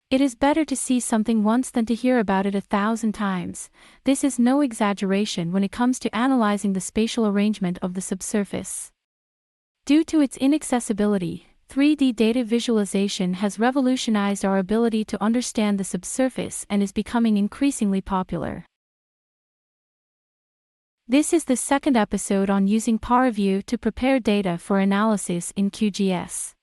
It is better to see something once than to hear about it 1,000 times. This is no exaggeration when it comes to analyzing the spatial arrangement of the subsurface. Due to its inaccessibility, 3D data visualization has revolutionized our ability to understand the subsurface and is becoming increasingly popular. This is the second episode on using Paraview to prepare data for analysis in QGIS.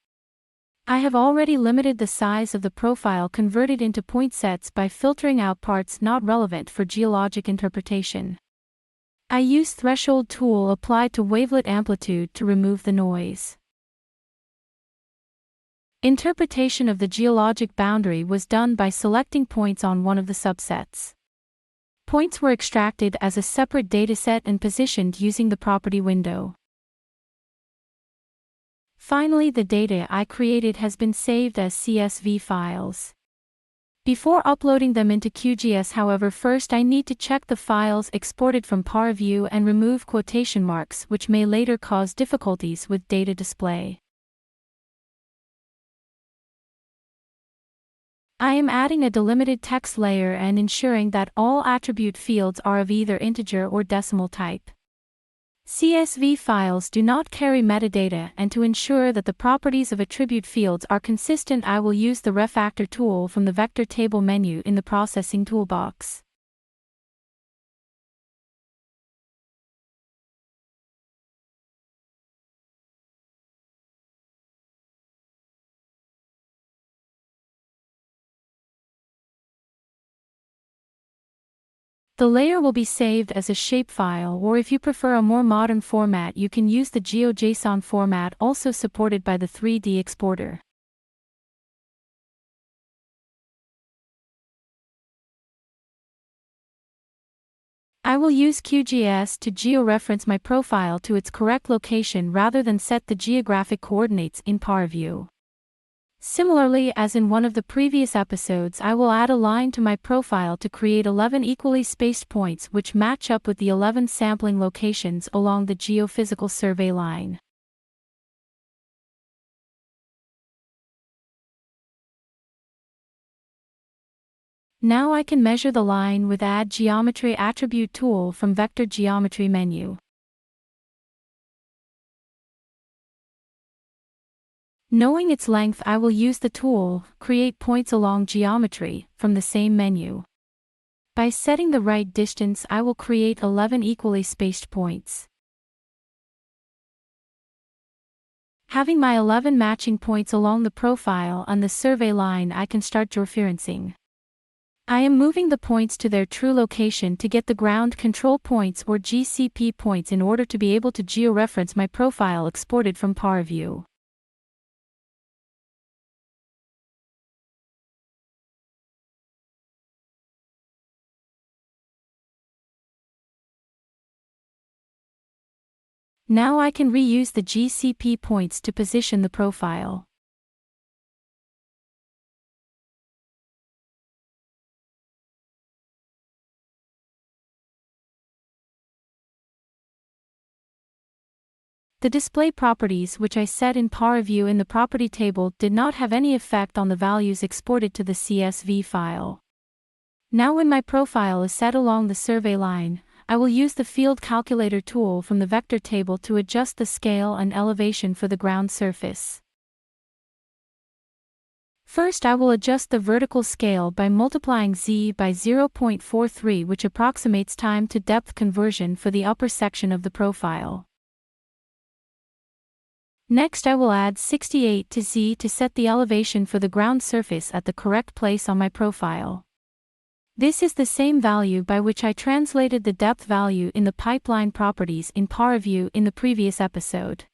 I have already limited the size of the profile converted into point sets by filtering out parts not relevant for geologic interpretation. I use threshold tool applied to wavelet amplitude to remove the noise. Interpretation of the geologic boundary was done by selecting points on one of the subsets. Points were extracted as a separate dataset and positioned using the property window. Finally, the data I created has been saved as CSV files. Before uploading them into QGIS, however, first I need to check the files exported from Paraview and remove quotation marks, which may later cause difficulties with data display. I am adding a delimited text layer and ensuring that all attribute fields are of either integer or decimal type. CSV files do not carry metadata, and to ensure that the properties of attribute fields are consistent, I will use the refactor tool from the vector table menu in the processing toolbox. The layer will be saved as a shapefile, or if you prefer a more modern format, you can use the GeoJSON format, also supported by the 3D exporter. I will use QGIS to georeference my profile to its correct location rather than set the geographic coordinates in Paraview. Similarly, as in one of the previous episodes, I will add a line to my profile to create 11 equally spaced points which match up with the 11 sampling locations along the geophysical survey line. Now I can measure the line with Add Geometry Attribute tool from Vector Geometry menu. Knowing its length, I will use the tool, Create Points Along Geometry, from the same menu. By setting the right distance, I will create 11 equally spaced points. Having my 11 matching points along the profile on the survey line, I can start georeferencing. I am moving the points to their true location to get the ground control points or GCP points in order to be able to georeference my profile exported from Paraview. Now I can reuse the GCP points to position the profile. The display properties which I set in Paraview in the property table did not have any effect on the values exported to the CSV file. Now when my profile is set along the survey line, I will use the Field Calculator tool from the vector table to adjust the scale and elevation for the ground surface. First, I will adjust the vertical scale by multiplying z by 0.43, which approximates time to depth conversion for the upper section of the profile. Next, I will add 68 to z to set the elevation for the ground surface at the correct place on my profile. This is the same value by which I translated the depth value in the pipeline properties in Paraview in the previous episode.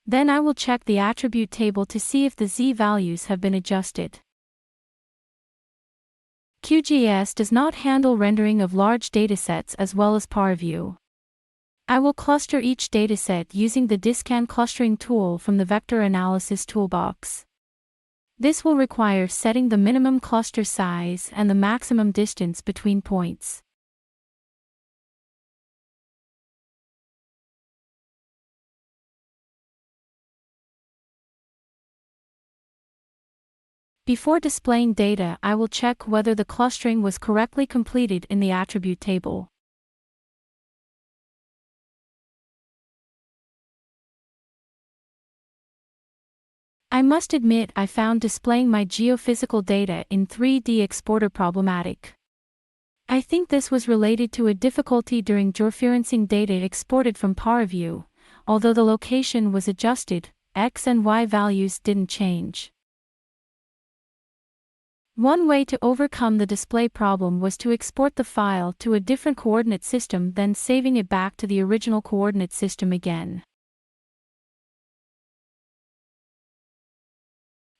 Then I will check the attribute table to see if the z values have been adjusted. QGIS does not handle rendering of large datasets as well as Paraview. I will cluster each dataset using the DISCAN clustering tool from the Vector Analysis toolbox. This will require setting the minimum cluster size and the maximum distance between points. Before displaying data, I will check whether the clustering was correctly completed in the attribute table. I must admit I found displaying my geophysical data in 3D exporter problematic. I think this was related to a difficulty during georeferencing data exported from Paraview. Although the location was adjusted, X and Y values didn't change. One way to overcome the display problem was to export the file to a different coordinate system, then saving it back to the original coordinate system again.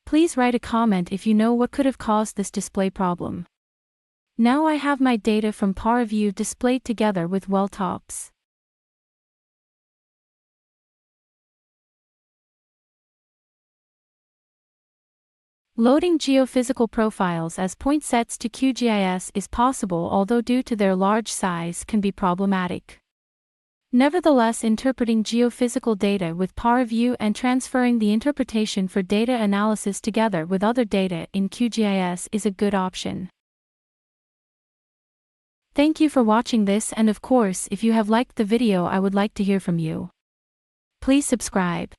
Please write a comment if you know what could have caused this display problem. Now I have my data from Paraview displayed together with well tops. Loading geophysical profiles as point sets to QGIS is possible, although due to their large size can be problematic. Nevertheless, interpreting geophysical data with Paraview and transferring the interpretation for data analysis together with other data in QGIS is a good option. Thank you for watching this, and of course, if you have liked the video, I would like to hear from you. Please subscribe.